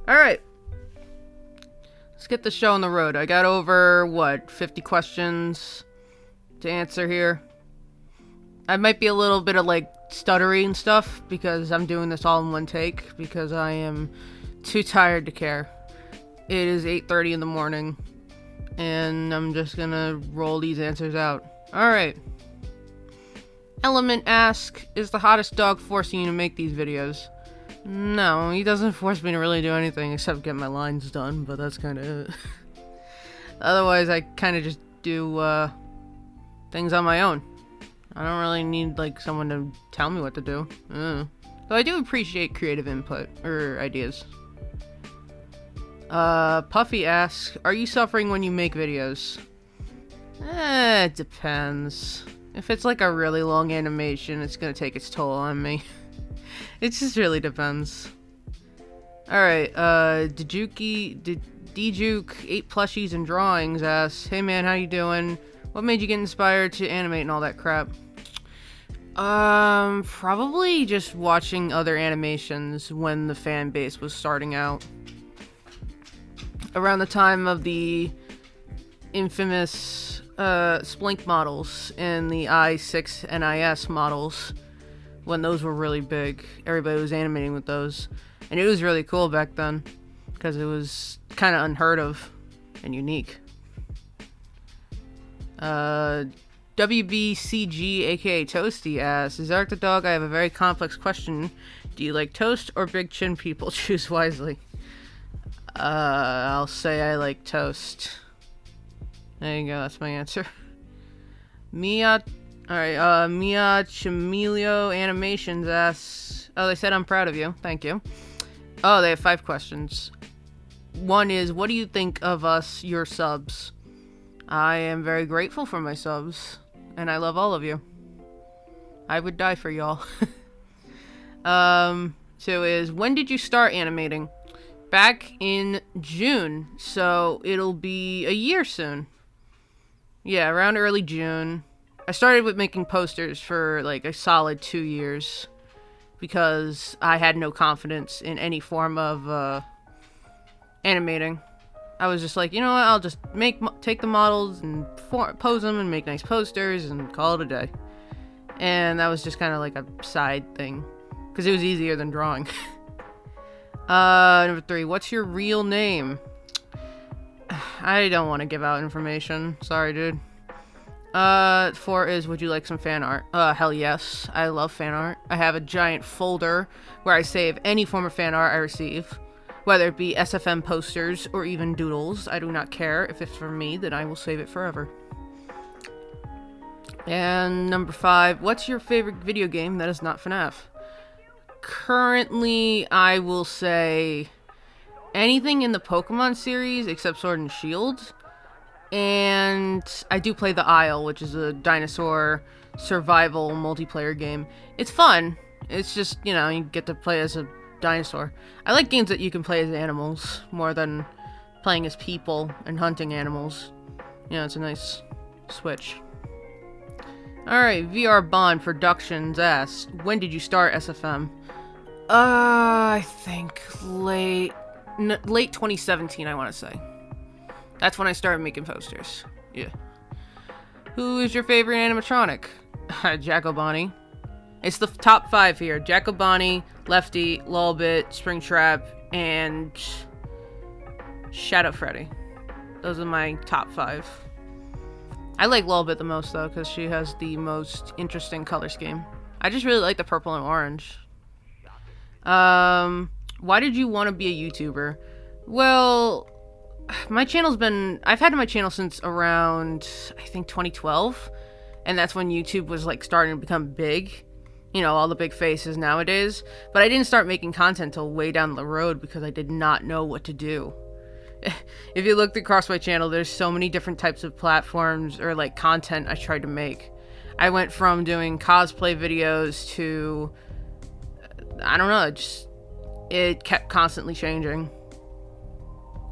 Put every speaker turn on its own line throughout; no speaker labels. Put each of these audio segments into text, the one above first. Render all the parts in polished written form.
Alright. Let's get the show on the road. I got over, 50 questions to answer here. I might be a little bit of, stuttery and stuff, because I'm doing this all in one take, because I am too tired to care. It is 8:30 in the morning, and I'm just gonna roll these answers out. Alright. Element asks, is the hottest dog forcing you to make these videos? No, he doesn't force me to really do anything except get my lines done, but that's kind of it. Otherwise, I kind of just do things on my own. I don't really need someone to tell me what to do. Though I do appreciate creative input or ideas. Puffy asks, are you suffering when you make videos? It depends. If it's a really long animation, it's gonna take its toll on me. It just really depends. Alright, Djuke 8 plushies and drawings asks, hey man, how you doing? What made you get inspired to animate and all that crap? Probably just watching other animations when the fan base was starting out. Around the time of the infamous Splink models and the i6 NIS models, when those were really big, everybody was animating with those, and it was really cool back then because it was kind of unheard of and unique. WBCG aka Toasty asks, is Eric the dog? I have a very complex question. Do you like toast or big chin people? Choose wisely. I'll say I like toast. There you go, that's my answer. Mia Chamilio Animations asks, oh, they said I'm proud of you. Thank you. Oh, they have 5 questions. One is, what do you think of us, your subs? I am very grateful for my subs, and I love all of you. I would die for y'all. 2 is, when did you start animating? Back in June, so it'll be a year soon. Yeah, around early June. I started with making posters for a solid 2 years because I had no confidence in any form of animating. I was just like, you know what, I'll just take the models and pose them and make nice posters and call it a day. And that was just kind of a side thing because it was easier than drawing. Number 3, what's your real name? I don't want to give out information. Sorry, dude. 4 is, would you like some fan art? Hell yes. I love fan art. I have a giant folder where I save any form of fan art I receive. Whether it be SFM posters or even doodles. I do not care. If it's for me, then I will save it forever. And number 5, what's your favorite video game that is not Fnaf? Currently, I will say anything in the Pokemon series except Sword and Shield. And I do play The Isle, which is a dinosaur survival multiplayer game. It's fun. It's just, you get to play as a dinosaur. I like games that you can play as animals more than playing as people and hunting animals. It's a nice switch. Alright, VR Bond Productions asks, when did you start SFM? I think late 2017, I want to say. That's when I started making posters. Yeah. Who is your favorite animatronic? Jacobani. It's the top 5 here. Jacobani, Lefty, Lullbit, Springtrap, and Shadow Freddy. Those are my top 5. I like Lullbit the most, though, because she has the most interesting color scheme. I just really like the purple and orange. Why did you want to be a YouTuber? Well, I've had my channel since around, I think, 2012. And that's when YouTube was, starting to become big. All the big faces nowadays. But I didn't start making content till way down the road because I did not know what to do. If you looked across my channel, there's so many different types of platforms or, content I tried to make. I went from doing cosplay videos to, I don't know, it kept constantly changing.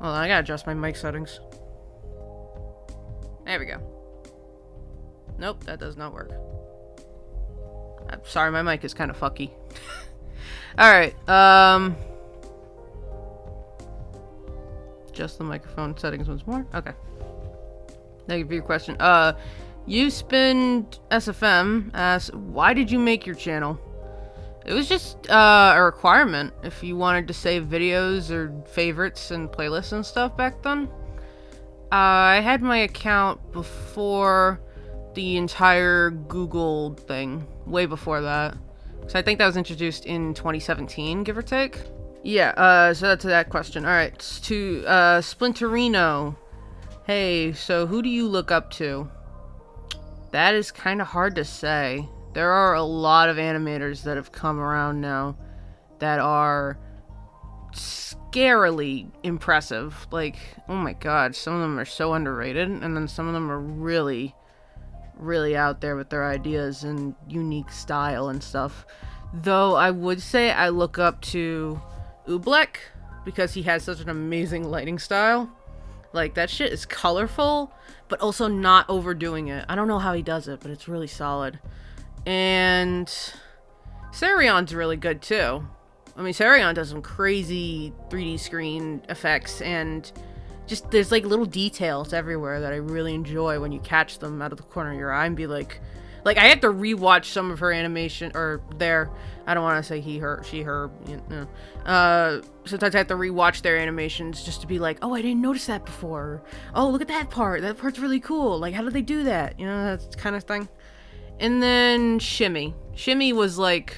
Well, I gotta adjust my mic settings. There we go. Nope, that does not work. I'm sorry, my mic is kind of fucky. Alright, adjust the microphone settings once more. Okay. Thank you for your question. You Spin SFM asks, why did you make your channel? It was just a requirement if you wanted to save videos or favorites and playlists and stuff back then. I had my account before the entire Google thing, way before that. So I think that was introduced in 2017, give or take. Yeah, so that's that question. Alright, to Splinterino. Hey, so who do you look up to? That is kind of hard to say. There are a lot of animators that have come around now that are scarily impressive. Like, oh my god, some of them are so underrated, and then some of them are really, really out there with their ideas and unique style and stuff. Though I would say I look up to Oobleck because he has such an amazing lighting style. Like, that shit is colorful, but also not overdoing it. I don't know how he does it, but it's really solid. And Sarion's really good too. I mean, Sarion does some crazy 3D screen effects, and just there's like little details everywhere that I really enjoy when you catch them out of the corner of your eye and be like I have to rewatch some of her animation, or I don't want to say he, her, she, her, you know. Sometimes I have to rewatch their animations just to be like, oh, I didn't notice that before. Oh, look at that part. That part's really cool. Like, how did they do that? You know, that kind of thing. And then Shimmy. Shimmy was like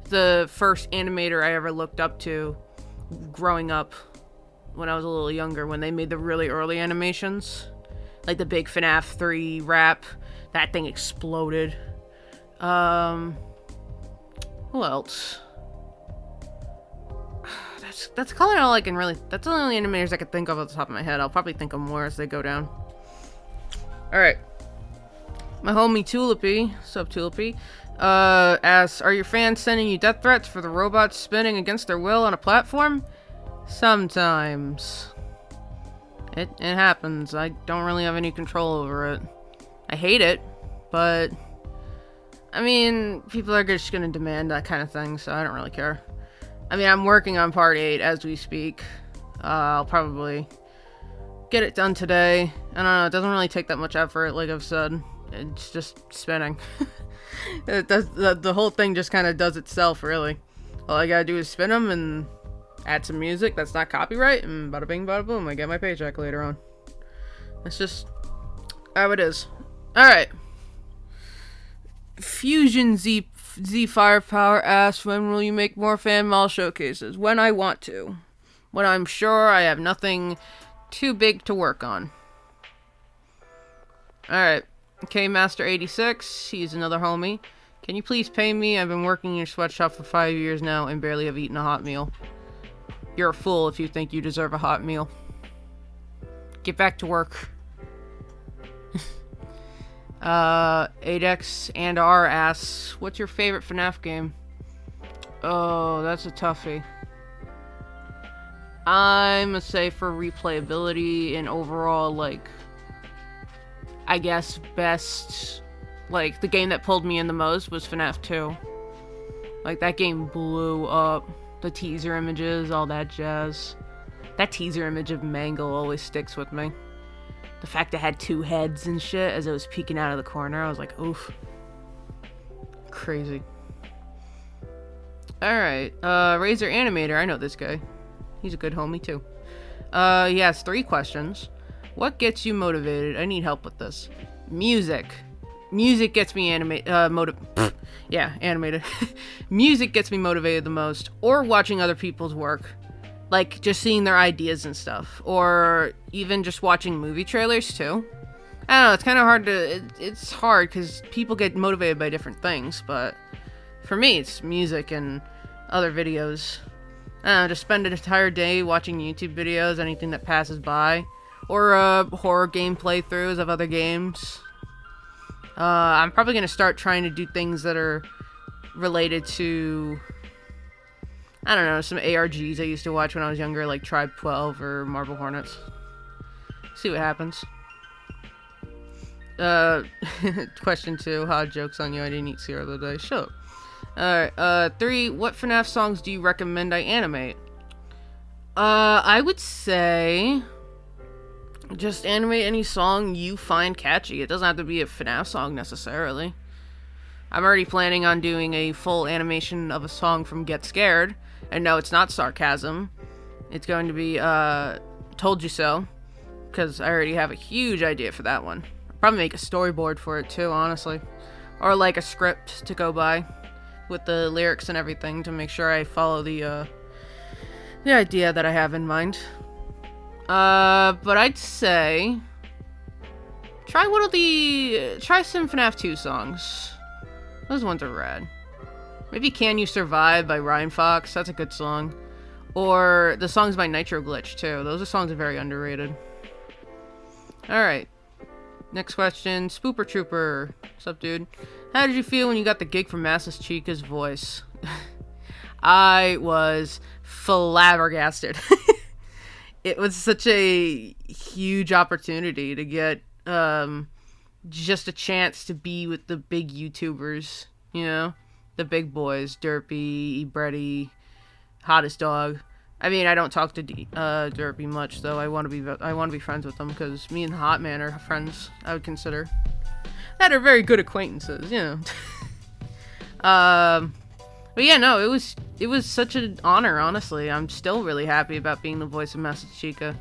the first animator I ever looked up to growing up when I was a little younger, when they made the really early animations. Like the big Fnaf 3 rap. That thing exploded. Who else? That's kind of all I can really... That's the only animators I can think of off the top of my head. I'll probably think of more as they go down. Alright. My homie Tulipy, sup Tulipy, asks, are your fans sending you death threats for the robots spinning against their will on a platform? Sometimes. It happens. I don't really have any control over it. I hate it, but I mean, people are just gonna demand that kind of thing, so I don't really care. I mean, I'm working on part 8 as we speak. I'll probably get it done today. I don't know, it doesn't really take that much effort, like I've said. It's just spinning. It does, the whole thing just kind of does itself, really. All I gotta do is spin them and add some music that's not copyright, and bada bing, bada boom, I get my paycheck later on. It's just how it is. Alright. Fusion Z Firepower asks, when will you make more fan mail showcases? When I want to. When I'm sure I have nothing too big to work on. Alright. K-Master86, he's another homie. Can you please pay me? I've been working in your sweatshop for 5 years now and barely have eaten a hot meal. You're a fool if you think you deserve a hot meal. Get back to work. Adex and R asks, what's your favorite FNAF game? Oh, that's a toughie. I'm gonna say for replayability and overall, like, I guess best, like, the game that pulled me in the most was FNAF 2. Like, that game blew up. The teaser images, all that jazz. That teaser image of Mangle always sticks with me. The fact it had 2 heads and shit as it was peeking out of the corner, I was like, oof. Crazy. Alright, Razor Animator, I know this guy. He's a good homie, too. He has 3 questions. What gets you motivated? I need help with this. Music. Music gets me animated. Music gets me motivated the most, or watching other people's work. Like, just seeing their ideas and stuff. Or even just watching movie trailers, too. I don't know, it's kind of hard to... It's hard, because people get motivated by different things, but... For me, it's music and other videos. I don't know, just spend an entire day watching YouTube videos, anything that passes by. Or, horror game playthroughs of other games. I'm probably going to start trying to do things that are related to... I don't know, some ARGs I used to watch when I was younger, like Tribe 12 or Marble Hornets. See what happens. Question 2, hot jokes on you, I didn't eat cereal the other day. Shut up. Alright, 3, what FNAF songs do you recommend I animate? I would say just animate any song you find catchy. It doesn't have to be a Fnaf song necessarily. I'm already planning on doing a full animation of a song from Get Scared. And no, it's not sarcasm. It's going to be, Told You So. Because I already have a huge idea for that one. I'll probably make a storyboard for it too, honestly. Or like a script to go by. With the lyrics and everything to make sure I follow the idea that I have in mind. But I'd say try some Fnaf 2 songs. Those ones are rad. Maybe Can You Survive by Ryan Fox, that's a good song. Or the songs by Nitro Glitch too. Those are songs that are very underrated. Alright. Next question, Spooper Trooper. What's up, dude? How did you feel when you got the gig from Masses Chica's voice? I was flabbergasted. It was such a huge opportunity to get just a chance to be with the big YouTubers, you know? The big boys, Derpy, Ebretti, Hottest Dog. I mean, I don't talk to Derpy much, though. I want to be friends with them because me and Hot Man are friends. I would consider that are very good acquaintances, you know. But yeah, no, it was such an honor. Honestly, I'm still really happy about being the voice of Masses Chica.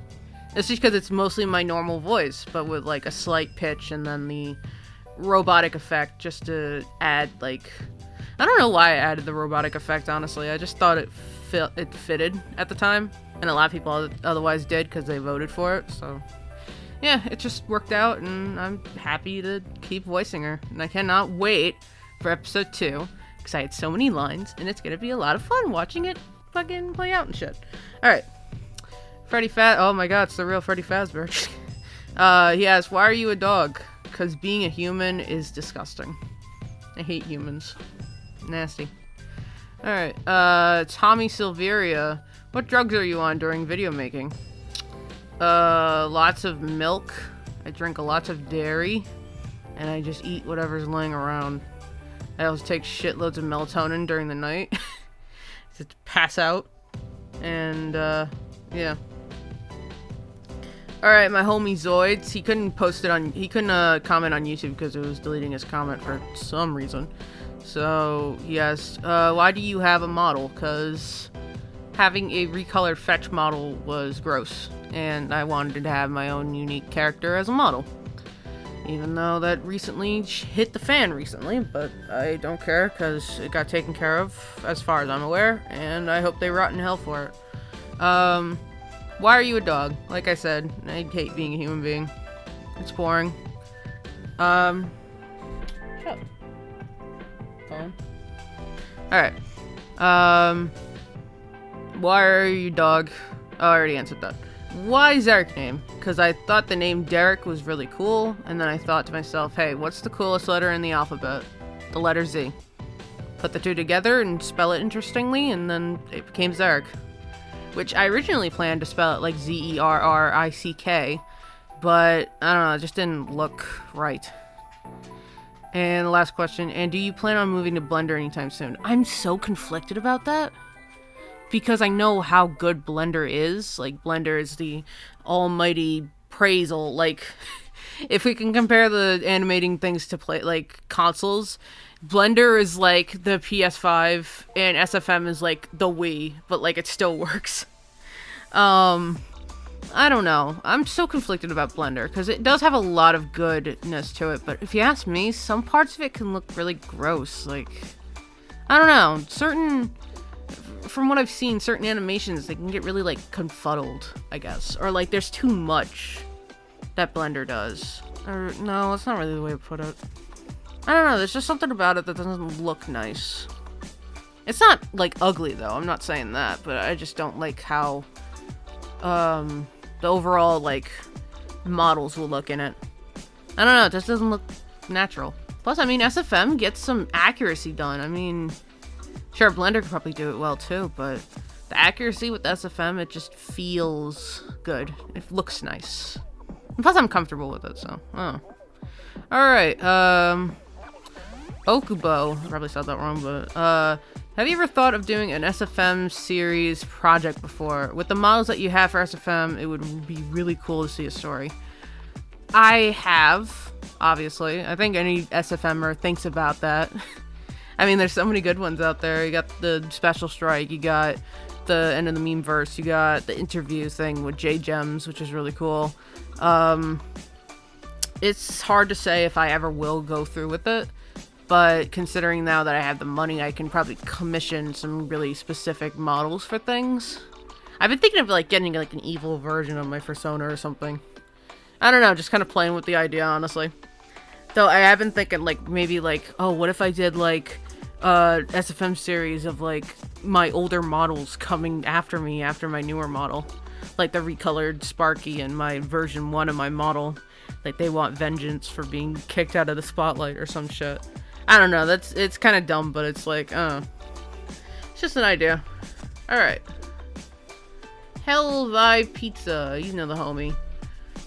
It's just because it's mostly my normal voice, but with like a slight pitch and then the robotic effect just to add like. I don't know why I added the robotic effect, honestly. I just thought it fitted at the time. And a lot of people otherwise did because they voted for it. So, yeah, it just worked out. And I'm happy to keep voicing her. And I cannot wait for episode 2. Because I had so many lines. And it's going to be a lot of fun watching it fucking play out and shit. Alright. Freddy Faz... Oh my god, it's the real Freddy Fazbear. He asks, why are you a dog? Because being a human is disgusting. I hate humans. Nasty. Alright, Tommy Silveria. What drugs are you on during video making? Lots of milk. I drink lots of dairy. And I just eat whatever's laying around. I also take shitloads of melatonin during the night. To pass out. And, yeah. Alright, my homie Zoids. He couldn't comment on YouTube because it was deleting his comment for some reason. So, yes, why do you have a model? Because having a recolored fetch model was gross, and I wanted to have my own unique character as a model. Even though that recently hit the fan recently, but I don't care, because it got taken care of, as far as I'm aware, and I hope they rot in hell for it. Why are you a dog? Like I said, I hate being a human being. It's boring. Shut up. Alright. Why are you dog? Oh, I already answered that. Why Zarek name? Because I thought the name Derek was really cool, and then I thought to myself, hey, what's the coolest letter in the alphabet? The letter Z. Put the two together and spell it interestingly, and then it became Zarek. Which I originally planned to spell it like Zerrick, but I don't know, it just didn't look right. And the last question, and do you plan on moving to Blender anytime soon? I'm so conflicted about that. Because I know how good Blender is. Like, Blender is the almighty praisal. Like, if we can compare the animating things to play, like, consoles, Blender is like the PS5, and SFM is like the Wii, but, like, it still works. I don't know. I'm so conflicted about Blender, because it does have a lot of goodness to it, but if you ask me, some parts of it can look really gross. Like, I don't know. From what I've seen, certain animations, they can get really, like, confuddled, I guess. Or, like, there's too much that Blender does. Or, no, that's not really the way to put it. I don't know, there's just something about it that doesn't look nice. It's not, like, ugly, though. I'm not saying that, but I just don't like how, the overall, like, models will look in it. I don't know, it just doesn't look natural. Plus, I mean, SFM gets some accuracy done. I mean, sure, Blender could probably do it well, too, but the accuracy with SFM, it just feels good. It looks nice. And plus, I'm comfortable with it, so, oh. Alright, Okubo, I probably said that wrong, but, Have you ever thought of doing an SFM series project before? With the models that you have for SFM, it would be really cool to see a story. I have, obviously. I think any SFMer thinks about that. I mean, there's so many good ones out there. You got the Special Strike, you got the End of the Memeverse, you got the interview thing with J Gems, which is really cool. It's hard to say if I ever will go through with it. But considering now that I have the money, I can probably commission some really specific models for things. I've been thinking of like getting like an evil version of my persona or something. I don't know, just kind of playing with the idea, honestly. Though I have been thinking like maybe like, oh, what if I did like SFM series of like my older models coming after me after my newer model. Like the recolored Sparky and my version 1 of my model. Like they want vengeance for being kicked out of the spotlight or some shit. I don't know, it's kind of dumb, but it's like, it's just an idea. Alright. Hell Thy Pizza, you know the homie.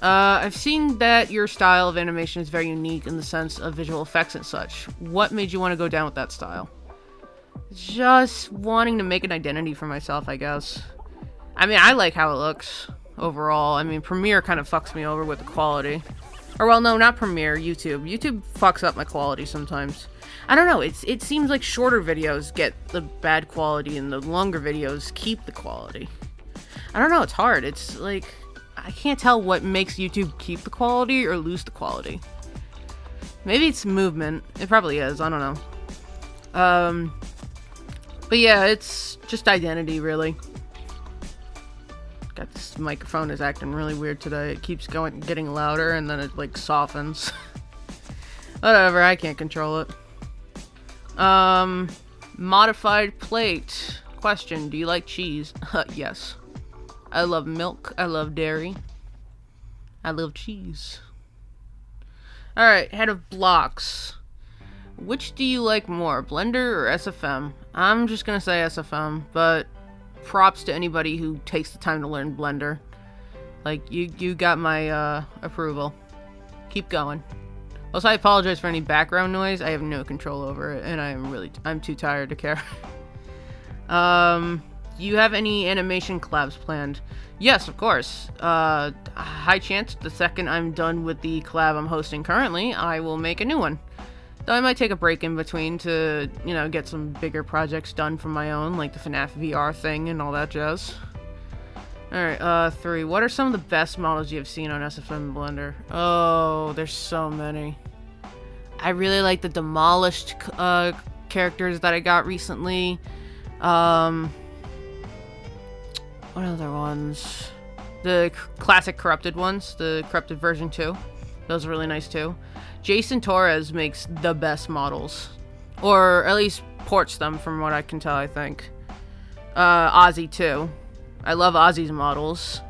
I've seen that your style of animation is very unique in the sense of visual effects and such. What made you want to go down with that style? Just wanting to make an identity for myself, I guess. I mean, I like how it looks overall. I mean, Premiere kind of fucks me over with the quality. Or, well, no, not Premiere, YouTube. YouTube fucks up my quality sometimes. I don't know, it seems like shorter videos get the bad quality and the longer videos keep the quality. I don't know, it's hard. It's like, I can't tell what makes YouTube keep the quality or lose the quality. Maybe it's movement. It probably is, I don't know. But yeah, it's just identity, really. God, this microphone is acting really weird today. It keeps getting louder, and then it, like, softens. Whatever, I can't control it. Modified plate. Question, do you like cheese? Yes. I love milk. I love dairy. I love cheese. Alright, head of blocks. Which do you like more, Blender or SFM? I'm just gonna say SFM, but props to anybody who takes the time to learn Blender. Like, you got my approval. Keep going. Also, I apologize for any background noise. I have no control over it, and I'm too tired to care. Do you have any animation collabs planned? Yes, of course. High chance the second I'm done with the collab I'm hosting currently, I will make a new one. Though I might take a break in between to, you know, get some bigger projects done from my own, like the Fnaf VR thing and all that jazz. Alright, 3. What are some of the best models you have seen on SFM Blender? Oh, there's so many. I really like the Demolished characters that I got recently. What other ones? The classic Corrupted ones, the Corrupted version 2. Those are really nice too. Jason Torres makes the best models. Or at least ports them from what I can tell, I think. Ozzy too. I love Ozzy's models.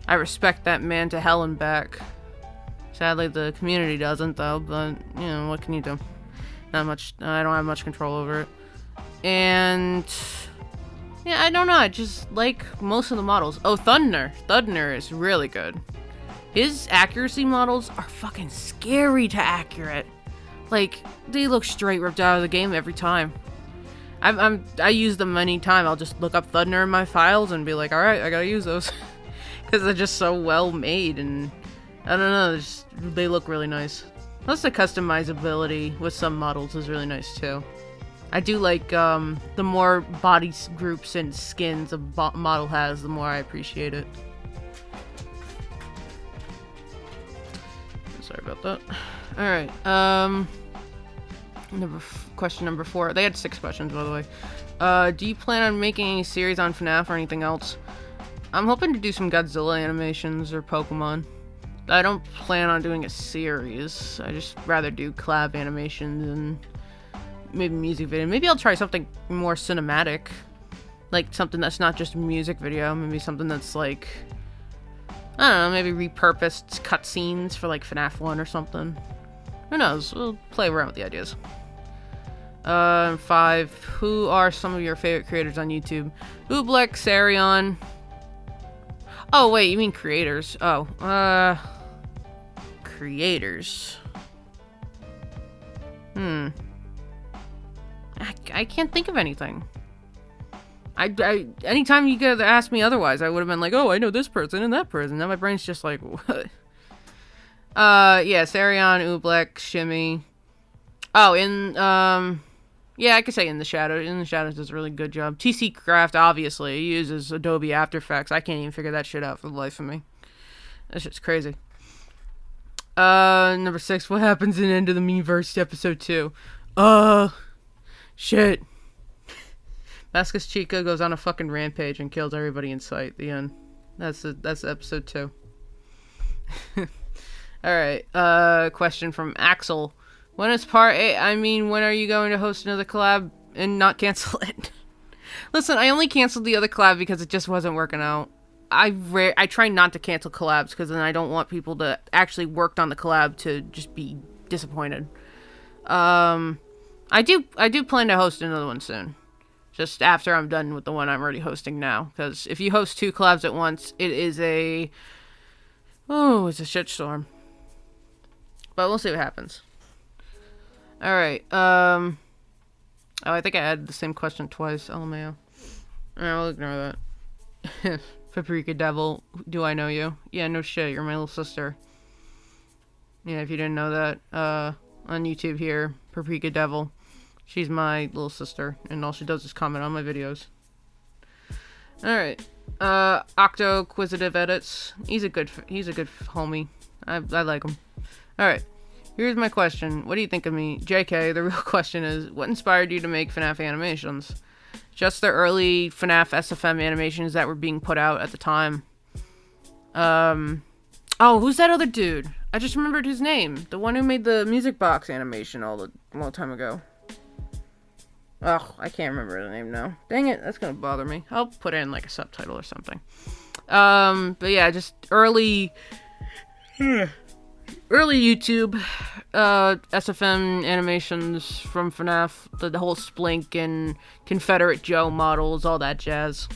I respect that man to hell and back. Sadly, the community doesn't, though, but, you know, what can you do? Not much, I don't have much control over it. And, yeah, I don't know, I just like most of the models. Oh, Thunder. Thunder is really good. His accuracy models are fucking scary to accurate. Like, they look straight ripped out of the game every time. I use them many times. I'll just look up Thunder in my files and be like, alright, I gotta use those. Because they're just so well made, and I don't know, they look really nice. Plus the customizability with some models is really nice too. I do like, the more body groups and skins a model has, the more I appreciate it. Sorry about that. Alright, question number 4. They had 6 questions, by the way. Do you plan on making any series on Fnaf or anything else? I'm hoping to do some Godzilla animations or Pokemon. I don't plan on doing a series. I just rather do collab animations and maybe music video. Maybe I'll try something more cinematic. Like something that's not just a music video. Maybe something that's like, I don't know, maybe repurposed cutscenes for like Fnaf 1 or something. Who knows? We'll play around with the ideas. 5. Who are some of your favorite creators on YouTube? Oobleck, Sarion. Oh, wait, you mean creators. Oh, creators. I can't think of anything. Anytime you could ask me otherwise, I would have been like, oh, I know this person and that person. Now my brain's just like, what? Yeah, Sarion, Oobleck, Shimmy. Oh, yeah, I could say In the Shadows. In the Shadows does a really good job. TC Craft, obviously, uses Adobe After Effects. I can't even figure that shit out for the life of me. That shit's crazy. Number 6, what happens in End of the Meverse episode 2? Shit. Mascus Chica goes on a fucking rampage and kills everybody in sight. The end. That's episode 2. Alright, question from Axel. When is part 8? When are you going to host another collab and not cancel it? Listen, I only canceled the other collab because it just wasn't working out. I try not to cancel collabs because then I don't want people to actually worked on the collab to just be disappointed. I do plan to host another one soon. Just after I'm done with the one I'm already hosting now. Because if you host 2 collabs at once, it's a shitstorm. But we'll see what happens. Alright, oh, I think I added the same question twice, lmao. Alright, we'll ignore that. Paprika Devil, do I know you? Yeah, no shit, you're my little sister. Yeah, if you didn't know that, on YouTube here, Paprika Devil. She's my little sister, and all she does is comment on my videos. Alright, Octoquisitive Edits. He's a good homie. I like him. Alright. Here's my question. What do you think of me? JK, the real question is, what inspired you to make Fnaf animations? Just the early Fnaf SFM animations that were being put out at the time. Oh, who's that other dude? I just remembered his name. The one who made the music box animation a long time ago. Oh, I can't remember the name now. Dang it, that's gonna bother me. I'll put in like a subtitle or something. But yeah, just early YouTube SFM animations from Fnaf, the whole Splink and Confederate Joe models, all that jazz.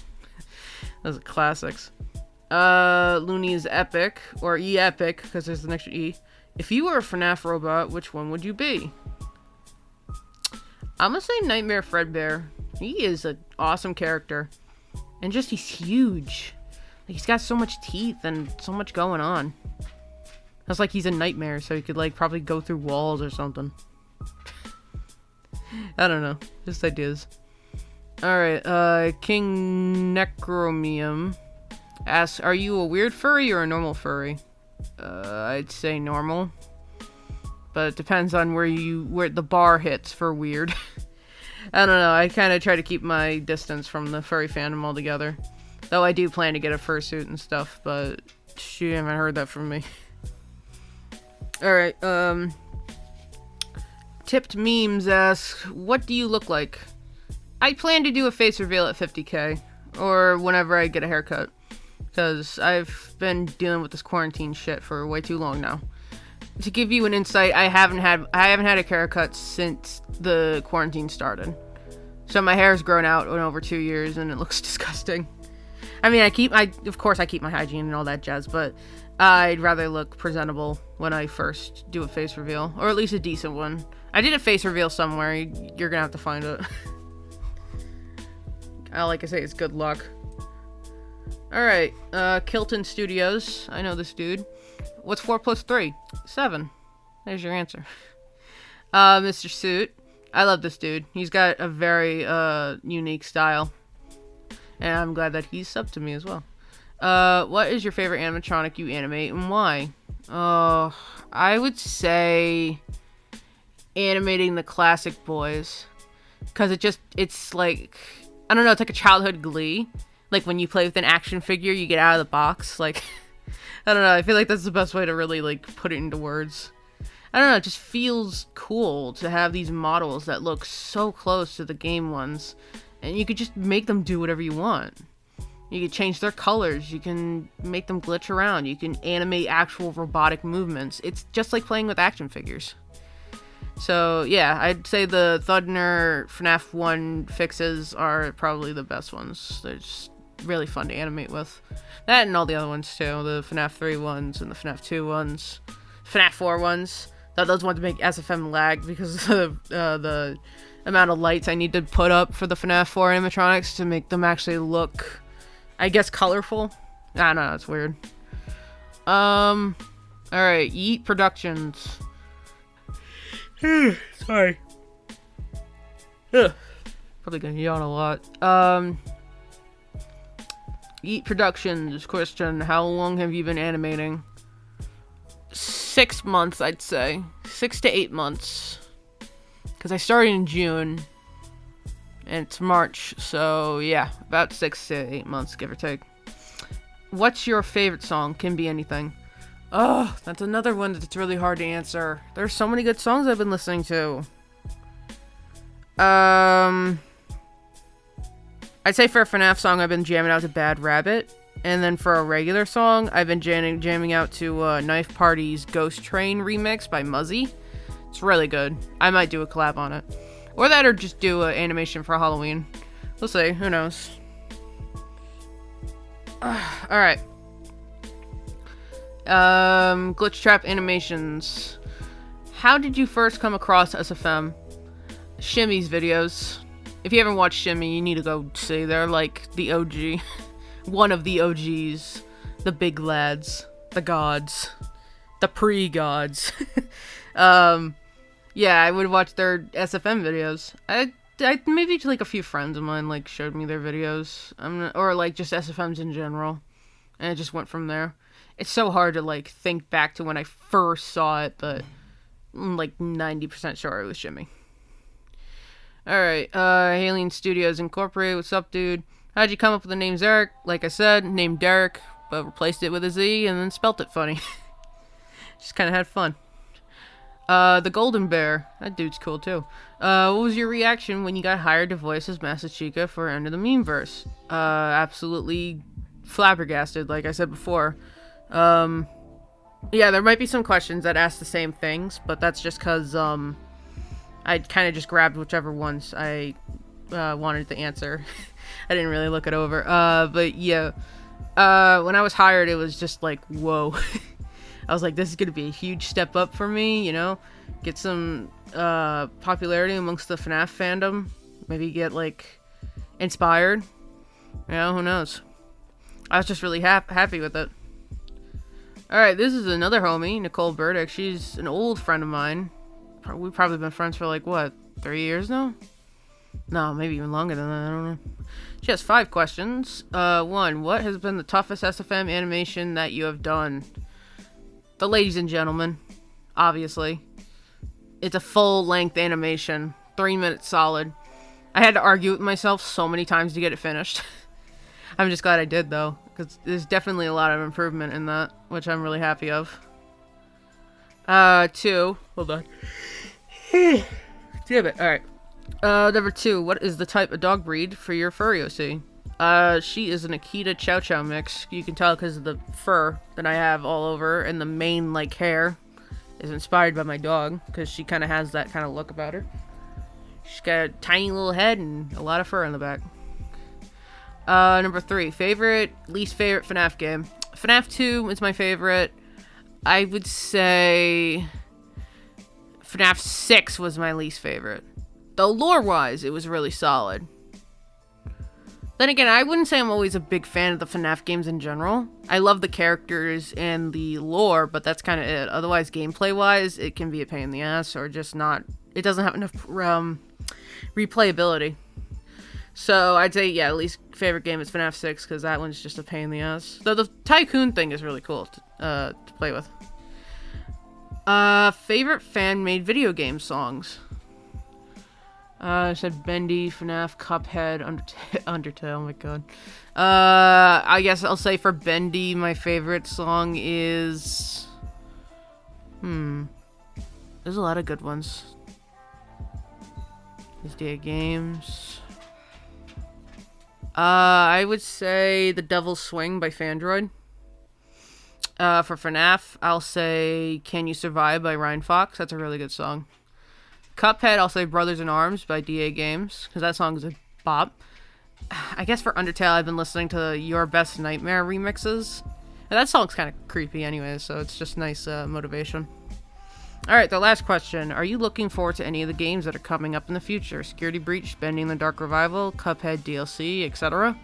Those are classics. Looney's Epic, or E-Epic, because there's an extra E. If you were a Fnaf robot, which one would you be? I'm gonna say Nightmare Fredbear. He is an awesome character. And just, he's huge. Like, he's got so much teeth and so much going on. It's like he's a nightmare, so he could, like, probably go through walls or something. I don't know. Just ideas. Alright, King Necromium asks, are you a weird furry or a normal furry? I'd say normal. But it depends on where the bar hits for weird. I don't know, I kind of try to keep my distance from the furry fandom altogether. Though I do plan to get a fursuit and stuff, but you haven't heard that from me. Alright, Tipped Memes asks, what do you look like? I plan to do a face reveal at 50k, or whenever I get a haircut. Because I've been dealing with this quarantine shit for way too long now. To give you an insight, I haven't had a haircut since the quarantine started. So my hair's grown out in over 2 years and it looks disgusting. I mean, of course I keep my hygiene and all that jazz, but I'd rather look presentable when I first do a face reveal, or at least a decent one. I did a face reveal somewhere, you're gonna have to find it. All I can say is good luck. Alright, Kilton Studios, I know this dude. What's 4 plus 3? 7. There's your answer. Mr. Suit, I love this dude. He's got a very, unique style. And I'm glad that he's subbed to me as well. What is your favorite animatronic you animate and why? I would say animating the classic boys. Because it's like, I don't know, it's like a childhood glee. Like when you play with an action figure, you get out of the box. Like, I don't know, I feel like that's the best way to really, like, put it into words. I don't know, it just feels cool to have these models that look so close to the game ones. And you could just make them do whatever you want. You can change their colors, you can make them glitch around, you can animate actual robotic movements. It's just like playing with action figures. So, yeah, I'd say the Thudner Fnaf 1 fixes are probably the best ones. They're just really fun to animate with. That and all the other ones, too. The Fnaf 3 ones and the Fnaf 2 ones. Fnaf 4 ones. Those ones make SFM lag because of the amount of lights I need to put up for the Fnaf 4 animatronics to make them actually look, I guess, colorful. I don't know, it's weird. Alright, Yeet Productions. Sorry. Ugh. Probably gonna yawn a lot. Yeet Productions question, how long have you been animating? 6 months, I'd say. 6 to 8 months. Because I started in June. And it's March, so yeah, about 6 to 8 months, give or take. What's your favorite song? Can be anything. Oh, that's another one that's really hard to answer. There's so many good songs I've been listening to. I'd say for a Fnaf song, I've been jamming out to Bad Rabbit. And then for a regular song, I've been jamming out to Knife Party's Ghost Train remix by Muzzy. It's really good. I might do a collab on it. Or that, or just do an animation for Halloween. We'll see. Who knows? Alright. Glitch Trap Animations. How did you first come across SFM? Shimmy's videos. If you haven't watched Shimmy, you need to go see. They're like the OG. One of the OGs. The big lads. The gods. The pre-gods. Yeah, I would watch their SFM videos. I maybe like a few friends of mine like showed me their videos. Or like just SFMs in general. And it just went from there. It's so hard to like think back to when I first saw it, but I'm like 90% sure it was Shimmy. Alright, Alien Studios Incorporated, what's up, dude? How'd you come up with the name Zarek? Like I said, named Derek, but replaced it with a Z and then spelt it funny. Just kind of had fun. The Golden Bear, that dude's cool too. What was your reaction when you got hired to voice as Master Chica for End of the Memeverse? Absolutely flabbergasted, like I said before. Yeah, there might be some questions that ask the same things, but that's just because, I kind of just grabbed whichever ones I wanted to answer. I didn't really look it over. But yeah, when I was hired, it was just like, whoa. I was like, this is going to be a huge step up for me, you know? Get some popularity amongst the Fnaf fandom. Maybe get, like, inspired. You know, who knows? I was just really happy with it. Alright, this is another homie, Nicole Burdick. She's an old friend of mine. We've probably been friends for like, what, 3 years now? No, maybe even longer than that, I don't know. She has 5 questions. 1, what has been the toughest SFM animation that you have done? The Ladies and Gentlemen, obviously. It's a full-length animation, 3 minutes solid. I had to argue with myself so many times to get it finished. I'm just glad I did, though, because there's definitely a lot of improvement in that, which I'm really happy of. 2, hold on. Damn it, alright. Number 2, what is the type of dog breed for your furry OC? She is an Akita Chow Chow mix. You can tell because of the fur that I have all over, and the mane, like, hair is inspired by my dog, because she kind of has that kind of look about her. She's got a tiny little head and a lot of fur in the back. Number 3, least favorite Fnaf game. Fnaf 2 is my favorite. I would say Fnaf 6 was my least favorite. Though lore-wise, it was really solid. Then again, I wouldn't say I'm always a big fan of the Fnaf games in general. I love the characters and the lore, but that's kind of it. Otherwise, gameplay-wise, it can be a pain in the ass, or just not... It doesn't have enough replayability. So, I'd say, yeah, least favorite game is Fnaf 6, because that one's just a pain in the ass. Though the Tycoon thing is really cool to play with. Favorite fan-made video game songs? I said Bendy, Fnaf, Cuphead, Undertale, oh my god. I guess I'll say for Bendy, my favorite song is... There's a lot of good ones. There's DA Games. I would say The Devil's Swing by Fandroid. For Fnaf, I'll say Can You Survive by Ryan Fox. That's a really good song. Cuphead, I'll say Brothers in Arms by DA Games, because that song is a bop. I guess for Undertale, I've been listening to Your Best Nightmare remixes. And that song's kind of creepy anyway, so it's just nice motivation. Alright, the last question. Are you looking forward to any of the games that are coming up in the future? Security Breach, Bending the Dark Revival, Cuphead DLC, etc.?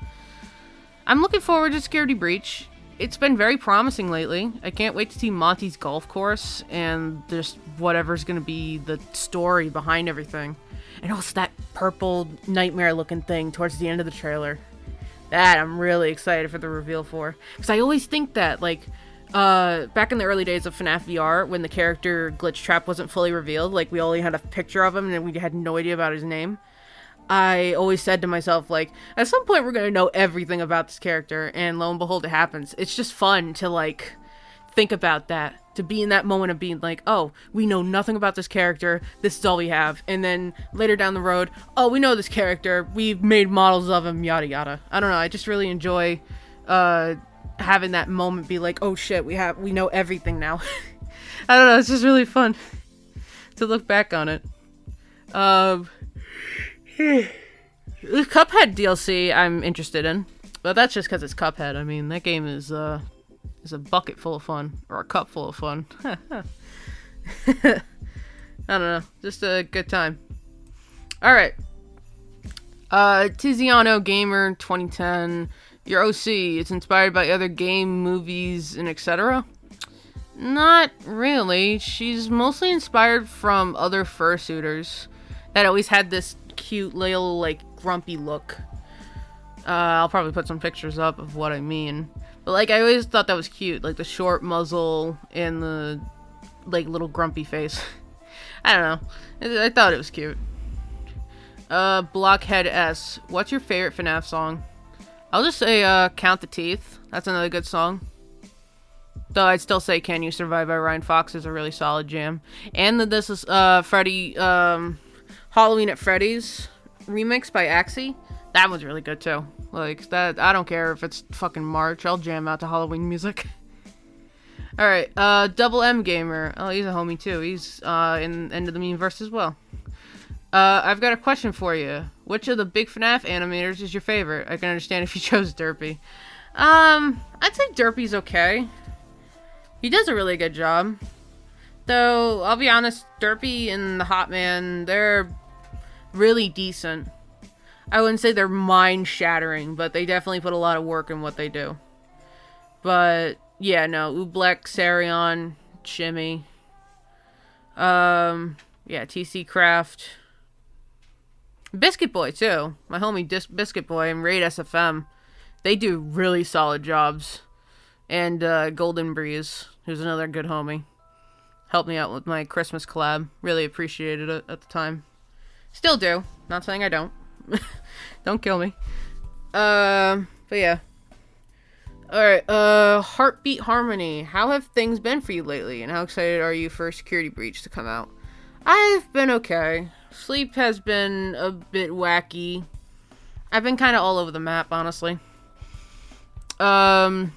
I'm looking forward to Security Breach. It's been very promising lately. I can't wait to see Monty's golf course and just whatever's going to be the story behind everything. And also that purple nightmare looking thing towards the end of the trailer. That I'm really excited for the reveal for. Because I always think that, like, back in the early days of Fnaf VR, when the character Glitch Trap wasn't fully revealed, like, we only had a picture of him and we had no idea about his name. I always said to myself, like, at some point we're going to know everything about this character, and lo and behold, it happens. It's just fun to, like, think about that. To be in that moment of being like, oh, we know nothing about this character, this is all we have. And then later down the road, oh, we know this character, we've made models of him, yada yada. I don't know, I just really enjoy having that moment be like, oh shit, we know everything now. I don't know, it's just really fun to look back on it. The Cuphead DLC I'm interested in, but that's just because it's Cuphead. I mean, that game is a bucket full of fun, or a cup full of fun. I don't know, just a good time. All right, Tiziano Gamer 2010. Your OC, it's inspired by other game, movies, and etc. Not really. She's mostly inspired from other fursuiters that always had this cute little, like, grumpy look. I'll probably put some pictures up of what I mean. But, like, I always thought that was cute. Like, the short muzzle and the, like, little grumpy face. I don't know. I thought it was cute. Blockhead S. What's your favorite Fnaf song? I'll just say, Count the Teeth. That's another good song. Though I'd still say Can You Survive by Ryan Fox is a really solid jam. And this is, Freddy, Halloween at Freddy's remix by Axie. That one's really good too. Like, that, I don't care if it's fucking March, I'll jam out to Halloween music. Alright, Double M Gamer. Oh, he's a homie too. He's in End of the Memeverse as well. I've got a question for you. Which of the big Fnaf animators is your favorite? I can understand if you chose Derpy. I'd say Derpy's okay. He does a really good job. Though, I'll be honest, Derpy and the Hot Man, they're really decent. I wouldn't say they're mind-shattering, but they definitely put a lot of work in what they do. But, yeah, no, Oobleck, Sarion, Shimmy. Yeah, TC Craft. Biscuit Boy, too. My homie Biscuit Boy and Raid SFM. They do really solid jobs. And Golden Breeze, who's another good homie. Helped me out with my Christmas collab. Really appreciated it at the time. Still do. Not saying I don't. Don't kill me. But yeah. Alright, Heartbeat Harmony. How have things been for you lately? And how excited are you for Security Breach to come out? I've been okay. Sleep has been a bit wacky. I've been kind of all over the map, honestly. I'm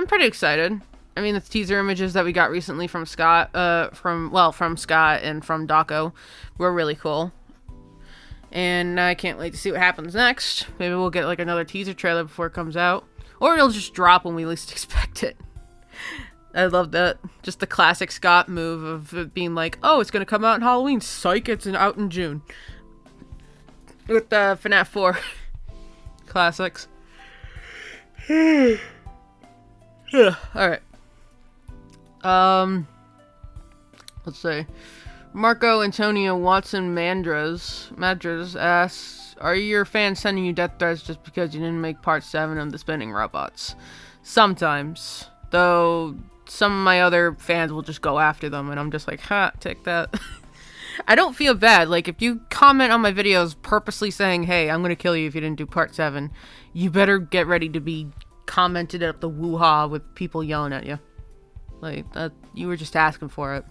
pretty excited. I mean, the teaser images that we got recently from Scott, from Scott and from Daco were really cool. And I can't wait to see what happens next. Maybe we'll get, like, another teaser trailer before it comes out. Or it'll just drop when we least expect it. I love that. Just the classic Scott move of it being like, oh, it's going to come out in Halloween. Psych, it's out in June. With Fnaf 4. Classics. Alright. Let's see. Marco Antonio Watson Madras asks, are your fans sending you death threats just because you didn't make part 7 of the spinning robots? Sometimes. Though, some of my other fans will just go after them, and I'm just like, ha, take that. I don't feel bad. Like, if you comment on my videos purposely saying, hey, I'm gonna kill you if you didn't do part 7, you better get ready to be commented at the woo-ha with people yelling at you. Like, that, you were just asking for it.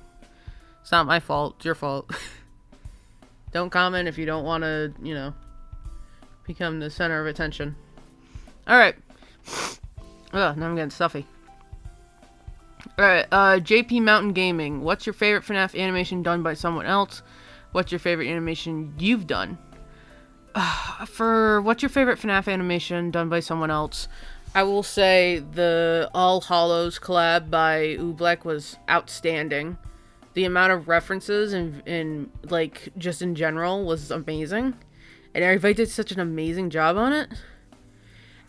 It's not my fault, it's your fault. Don't comment if you don't want to, you know, become the center of attention. Alright. Ugh, now I'm getting stuffy. Alright, JP Mountain Gaming. What's your favorite FNAF animation done by someone else? What's your favorite animation you've done? For what's your favorite FNAF animation done by someone else? I will say the All Hallows collab by Oobleck was outstanding. The amount of references and like, just in general was amazing. And everybody did such an amazing job on it.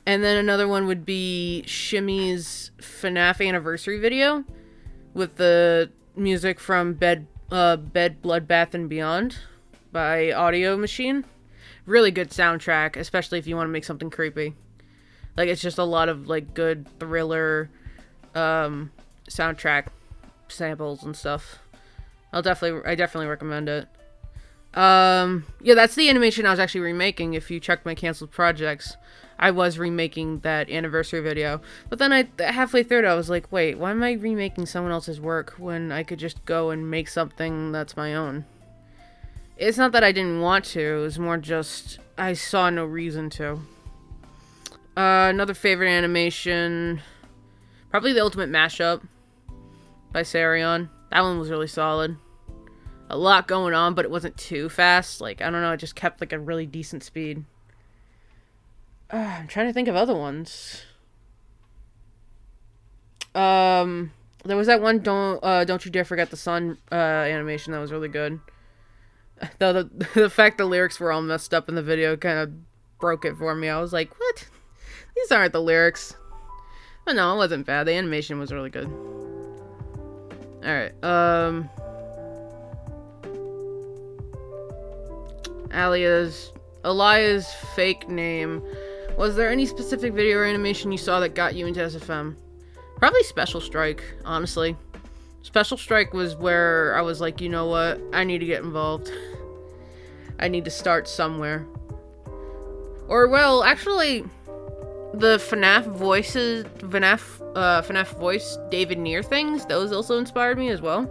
And then another one would be Shimmy's Fnaf anniversary video with the music from Bed, Bloodbath, and Beyond by Audio Machine. Really good soundtrack, especially if you want to make something creepy. Like, it's just a lot of, like, good thriller soundtrack samples and stuff. I definitely recommend it. Yeah, that's the animation I was actually remaking. If you check my canceled projects, I was remaking that anniversary video. But then halfway through it, I was like, wait, why am I remaking someone else's work when I could just go and make something that's my own? It's not that I didn't want to, it was more just, I saw no reason to. Another favorite animation, probably the Ultimate Mashup by Sarion. That one was really solid. A lot going on, but it wasn't too fast. Like, I don't know, it just kept, like, a really decent speed. I'm trying to think of other ones. There was that one, Don't You Dare Forget the Sun, animation that was really good. Though the fact the lyrics were all messed up in the video kind of broke it for me. I was like, what? These aren't the lyrics. But no, it wasn't bad. The animation was really good. Alright, Alia's fake name. Was there any specific video or animation you saw that got you into SFM? Probably Special Strike, honestly. Special Strike was where I was like, you know what? I need to get involved. I need to start somewhere. Or, well, actually, the Fnaf voice David Near things, those also inspired me as well.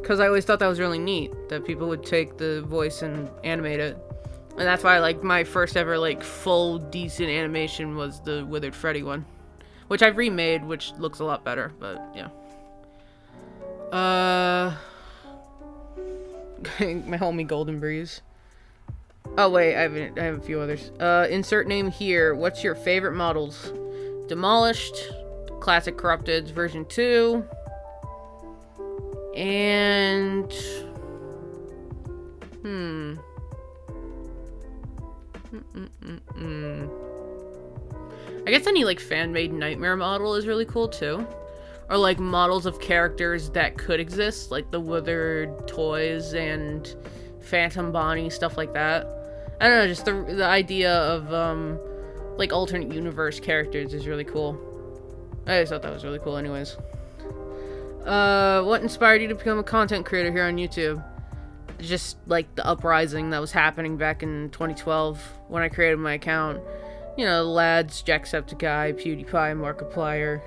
Because I always thought that was really neat, that people would take the voice and animate it. And that's why, like, my first ever, like, full decent animation was the Withered Freddy one. Which I've remade, which looks a lot better, but, yeah. My homie Golden Breeze. Oh, wait, I have a few others. Insert name here. What's your favorite models? Demolished, Classic Corrupted version 2, and... I guess any, like, fan-made Nightmare model is really cool, too. Or, like, models of characters that could exist, like the Withered Toys and Phantom Bonnie, stuff like that. I don't know, just the idea of, like, alternate universe characters is really cool. I just thought that was really cool anyways. What inspired you to become a content creator here on YouTube? Just, like, the uprising that was happening back in 2012 when I created my account. You know, the lads, Jacksepticeye, PewDiePie, Markiplier,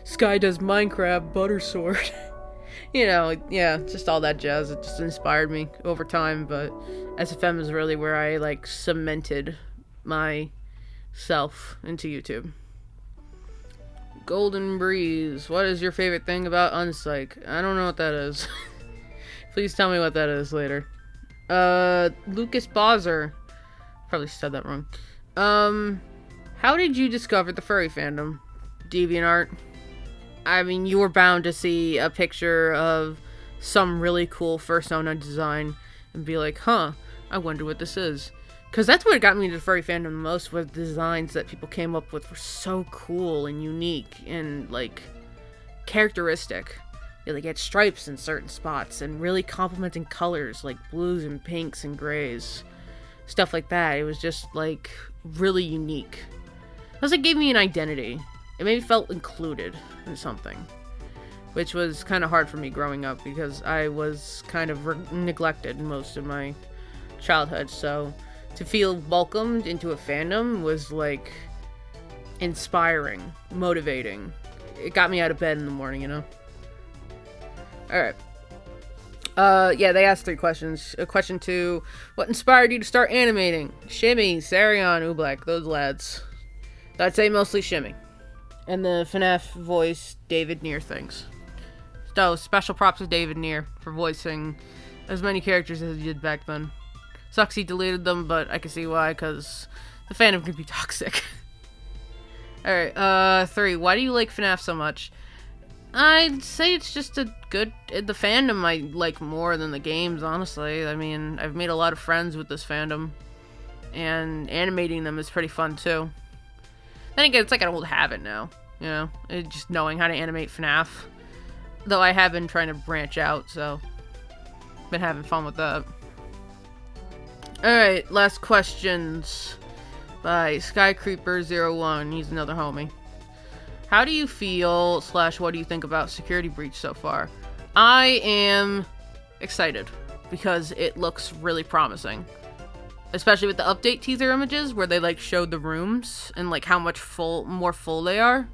Sky Does Minecraft, Buttersword. You know, yeah, just all that jazz. It just inspired me over time, but SFM is really where I, like, cemented myself into YouTube. Golden Breeze. What is your favorite thing about Unpsych? I don't know what that is. Please tell me what that is later. Lucas Bozzer. Probably said that wrong. How did you discover the furry fandom? Deviantart. I mean, you were bound to see a picture of some really cool fursona design and be like, huh, I wonder what this is. Because that's what got me into the furry fandom the most, was the designs that people came up with were so cool and unique and, like, characteristic. They, like, had stripes in certain spots and really complementing colors, like blues and pinks and grays. Stuff like that. It was just, like, really unique. Plus, it gave me an identity. It made me felt included in something. Which was kind of hard for me growing up because I was kind of neglected most of my childhood. So, to feel welcomed into a fandom was, like, inspiring, motivating. It got me out of bed in the morning, you know? Alright. Yeah, they asked 3 questions. Question 2, what inspired you to start animating? Shimmy, Sarion, Oobleck, those lads. I'd say mostly Shimmy. And the Fnaf voice, David Near things. So, special props to David Near for voicing as many characters as he did back then. Sucks he deleted them, but I can see why, because the fandom could be toxic. Alright, 3, why do you like Fnaf so much? I'd say it's just a good... The fandom I like more than the games, honestly. I mean, I've made a lot of friends with this fandom. And animating them is pretty fun, too. Then again, it's like an old habit now. You know? Just knowing how to animate Fnaf. Though I have been trying to branch out, so... Been having fun with that. Alright, last questions. By Skycreeper01. He's another homie. How do you feel / what do you think about Security Breach so far? I am excited because it looks really promising. Especially with the update teaser images where they like showed the rooms and like how much more full they are.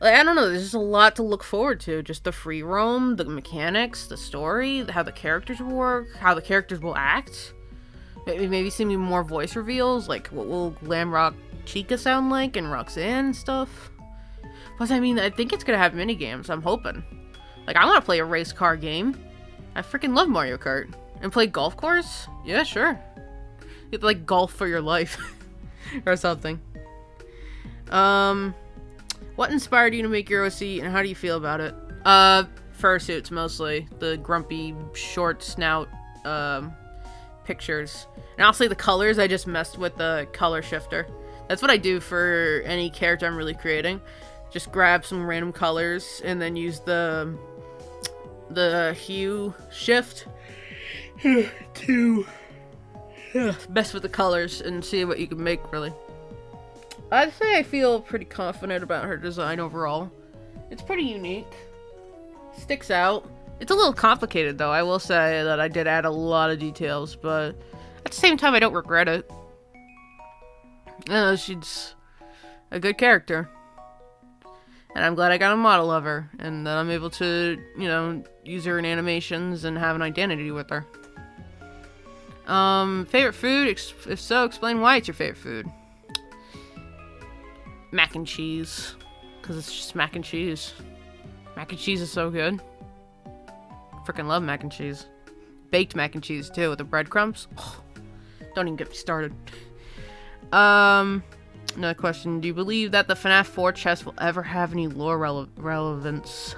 Like, I don't know, there's just a lot to look forward to. Just the free roam, the mechanics, the story, how the characters work, how the characters will act. Maybe see more voice reveals, like what will Glamrock Chica sound like and Roxanne and stuff. Plus, I mean, I think it's gonna have minigames, I'm hoping. Like, I wanna play a race car game. I freaking love Mario Kart. And play golf course? Yeah, sure. You have to, like, golf for your life. or something. What inspired you to make your OC, and how do you feel about it? Fursuits, mostly. The grumpy, short snout, pictures. And honestly, the colors, I just messed with the color shifter. That's what I do for any character I'm really creating. Just grab some random colors and then use the hue shift to mess with the colors and see what you can make, really. I'd say I feel pretty confident about her design overall. It's pretty unique. Sticks out. It's a little complicated, though. I will say that I did add a lot of details, but at the same time, I don't regret it. She's a good character. And I'm glad I got a model of her, and that I'm able to, you know, use her in animations and have an identity with her. Favorite food? If so, explain why it's your favorite food. Mac and cheese. Because it's just mac and cheese. Mac and cheese is so good. Freaking love mac and cheese. Baked mac and cheese, too, with the breadcrumbs. Oh, don't even get me started. Another question. Do you believe that the Fnaf 4 chest will ever have any lore relevance?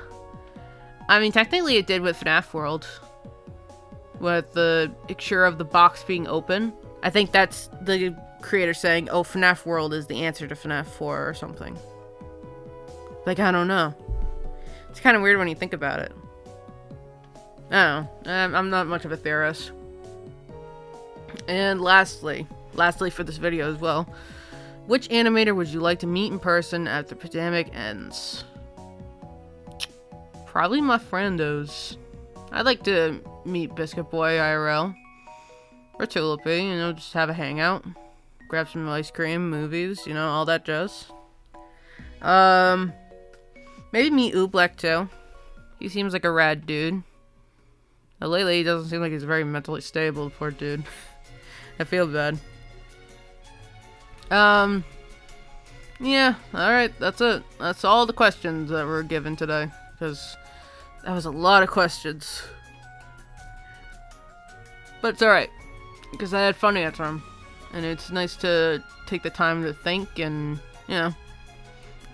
I mean, technically it did with Fnaf World. With the picture of the box being open. I think that's the creator saying, oh, Fnaf World is the answer to Fnaf 4 or something. Like, I don't know. It's kind of weird when you think about it. I don't know. I'm not much of a theorist. And lastly for this video as well, which animator would you like to meet in person after the pandemic ends? Probably my friendos. I'd like to meet Biscuit Boy IRL. Or Tulipy, you know, just have a hangout. Grab some ice cream, movies, you know, all that jazz. Maybe meet Oobleck too. He seems like a rad dude. But lately, he doesn't seem like he's very mentally stable, poor dude. I feel bad. Yeah, alright, that's it. That's all the questions that were given today. Because that was a lot of questions. But it's alright. Because I had fun answering them. And it's nice to take the time to think and, you know,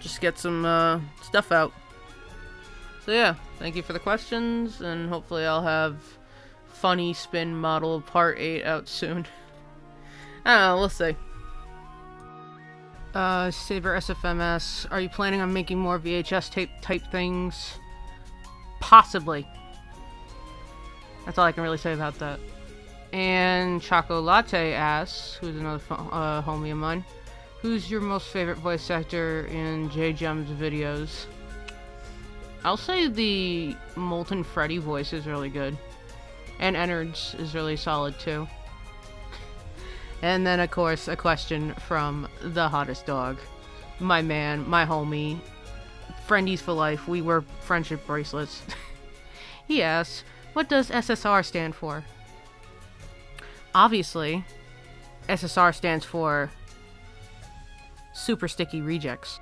just get some stuff out. So yeah, thank you for the questions, and hopefully I'll have Funny Spin Model Part 8 out soon. I don't know, we'll see. Saber SFMS, are you planning on making more VHS tape type things? Possibly. That's all I can really say about that. And Choco Latte asks, who's another homie of mine, who's your most favorite voice actor in J-Gem's videos? I'll say the Molten Freddy voice is really good. And Ennard's is really solid too. And then, of course, a question from the hottest dog. My man, my homie. Friendies for life. We wear friendship bracelets. He asks, what does SSR stand for? Obviously, SSR stands for Super Sticky Rejects.